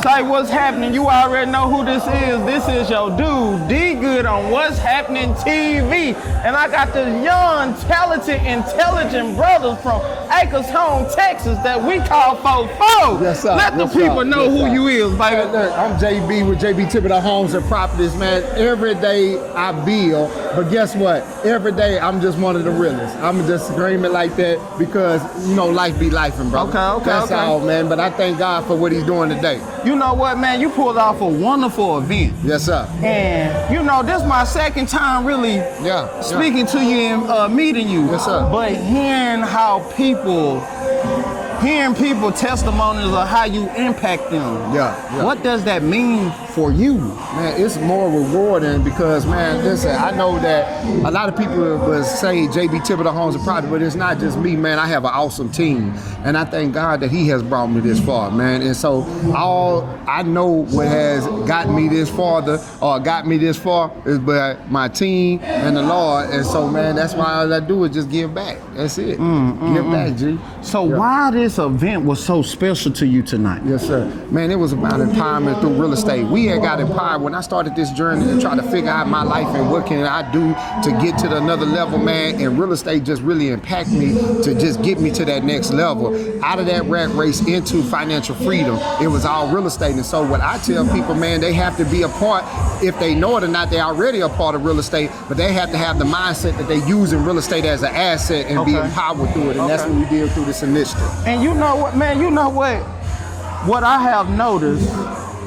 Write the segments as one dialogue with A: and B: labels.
A: Say what's happening. You already know who this is. This is your dude, D Good on What's Happening TV. And I got the young, talented, intelligent brothers from Acres Home, Texas that we call Fofo.
B: Yes, sir.
A: Let the
B: Yes,
A: people
B: sir.
A: know
B: Yes,
A: who
B: sir.
A: you is, baby.
B: Look, I'm JB with JB Thibodeaux Homes and Properties, man. Every day I build, but guess what? Every day I'm just one of the realest. I'm just screaming like that because, you know, life be lifing, bro.
A: Okay.
B: That's all, man. But I thank God for what he's doing today.
A: You know what, man? You pulled off a wonderful event.
B: Yes, sir.
A: And, you know, this is my second time really speaking to you and meeting you.
B: Yes, sir.
A: But hearing people testimonies of how you impact them.
B: Yeah.
A: What does that mean for you?
B: Man, it's more rewarding because, man, listen, I know that a lot of people will say JB Thibodeaux Homes and Property, but it's not just me, man. I have an awesome team, and I thank God that he has brought me this far, man. And so all I know what has got me this far is by my team and the Lord. And so, man, that's why all I do is just give back. That's it. Give back, G.
A: So why this event was so special to you tonight?
B: Yes, sir. Man, it was about empowerment through real estate. We had got empowered when I started this journey to try to figure out my life and what can I do to get to another level, man. And real estate just really impacted me to just get me to that next level. Out of that rat race into financial freedom, it was all real estate. And so what I tell people, man, they have to be a part, if they know it or not, they're already a part of real estate, but they have to have the mindset that they use in real estate as an asset and be empowered through it. And that's what we did through this initiative.
A: And you know what, man, what I have noticed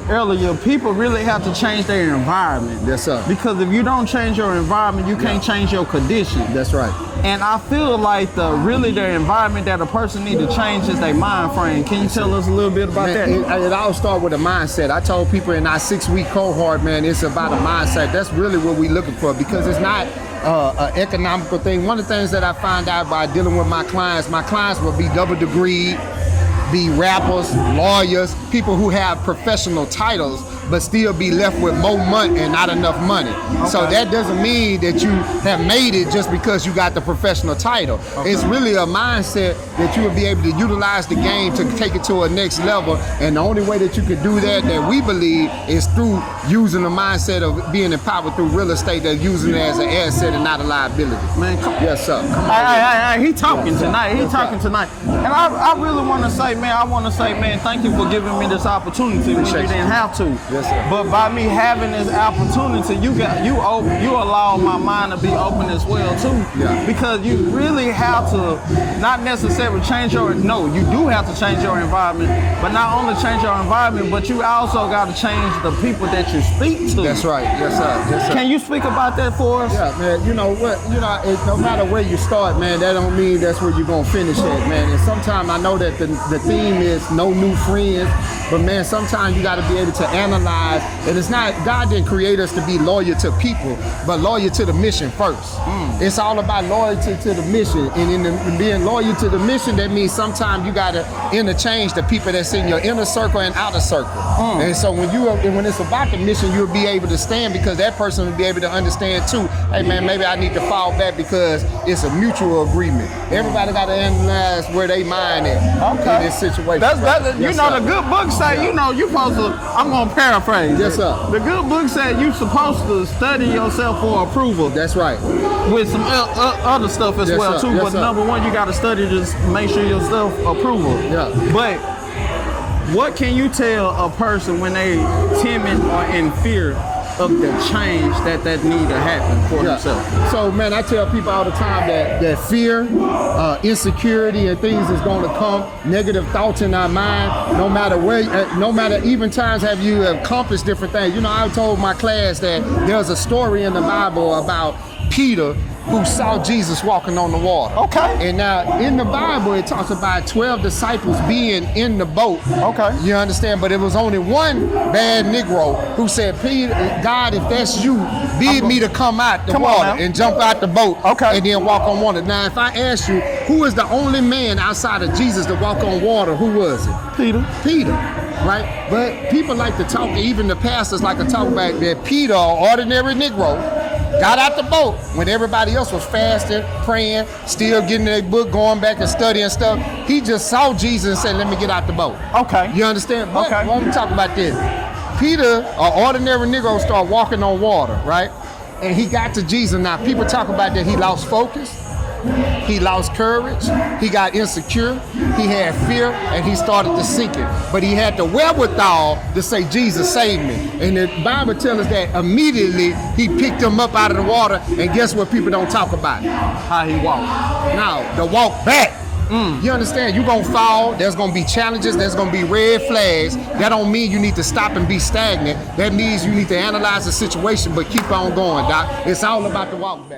A: earlier, people really have to change their environment.
B: Yes, sir.
A: Because if you don't change your environment, you can't change your condition.
B: That's right.
A: And I feel like the environment that a person need to change is their mind frame. Can you tell us a little bit about that?
B: It all starts with a mindset. I told people in our 6-week cohort, man, it's about a mindset. That's really what we're looking for because it's not an economical thing. One of the things that I find out by dealing with my clients will be double degree, be rappers, lawyers, people who have professional titles, but still be left with more money and not enough money. So that doesn't mean that you have made it just because you got the professional title. It's really a mindset that you will be able to utilize the game to take it to a next level. And the only way that you could do that we believe is through using the mindset of being empowered through real estate, that using it as an asset and not a liability.
A: Man, come on.
B: Yes, sir.
A: He talking tonight. He talking tonight. And I really want to say, man, thank you for giving me this opportunity when you didn't have to.
B: Yes, sir.
A: But by me having this opportunity, you allow my mind to be open as well too.
B: Yeah.
A: Because you really have to not necessarily you do have to change your environment, but not only change your environment, but you also got to change the people that you speak to.
B: That's right. Yes, sir. Yes, sir.
A: Can you speak about that for us?
B: Yeah, man. You know what? No matter where you start, man, that don't mean that's where you're gonna finish at, man. And sometimes I know that the theme is no new friends, but man, sometimes you got to be able to analyze. And it's not, God didn't create us to be loyal to people, but loyal to the mission first. It's all about loyalty to the mission. And in being loyal to the mission, that means sometimes you got to interchange the people that's in your inner circle and outer circle. And so when it's about the mission, you'll be able to stand because that person will be able to understand too, hey man, maybe I need to fall back because it's a mutual agreement. Everybody got to analyze where they mind at in this situation.
A: The good book say, you supposed to, I'm going to paraphrase.
B: Yes, sir.
A: The good book said you supposed to study yourself for approval.
B: That's right.
A: With some other stuff as well too. But number one, you got to study to make sure yourself approval.
B: Yeah.
A: But what can you tell a person when they timid or in fear of the change that need to happen for themselves? So,
B: man, I tell people all the time that fear, insecurity, and things is going to come. Negative thoughts in our mind, no matter even times have you accomplished different things. I told my class that there's a story in the Bible about Peter who saw Jesus walking on the water.
A: Okay.
B: And now in the Bible it talks about 12 disciples being in the boat.
A: Okay.
B: You understand? But it was only one bad Negro who said, Peter, God, if that's you, bid me to come out the water and jump out the boat and then walk on water. Now if I ask you, who is the only man outside of Jesus to walk on water, who was it? Peter. Right? But people like to talk, even the pastors like to talk about that Peter, an ordinary Negro, got out the boat when everybody else was fasting, praying, still getting their book, going back and studying stuff. He just saw Jesus and said, let me get out the boat.
A: Okay.
B: You understand? But
A: Okay.
B: when we talk about this, Peter, an ordinary Negro, started walking on water, right? And he got to Jesus. Now, people talk about that he lost focus. He lost courage, he got insecure, he had fear, and he started to sink it. But he had the wherewithal to say, Jesus, save me. And the Bible tells us that immediately he picked him up out of the water, and guess what people don't talk about?
A: How he walked.
B: Now, the walk back. You understand? You're going to fall. There's going to be challenges. There's going to be red flags. That don't mean you need to stop and be stagnant. That means you need to analyze the situation, but keep on going, Doc. It's all about the walk back.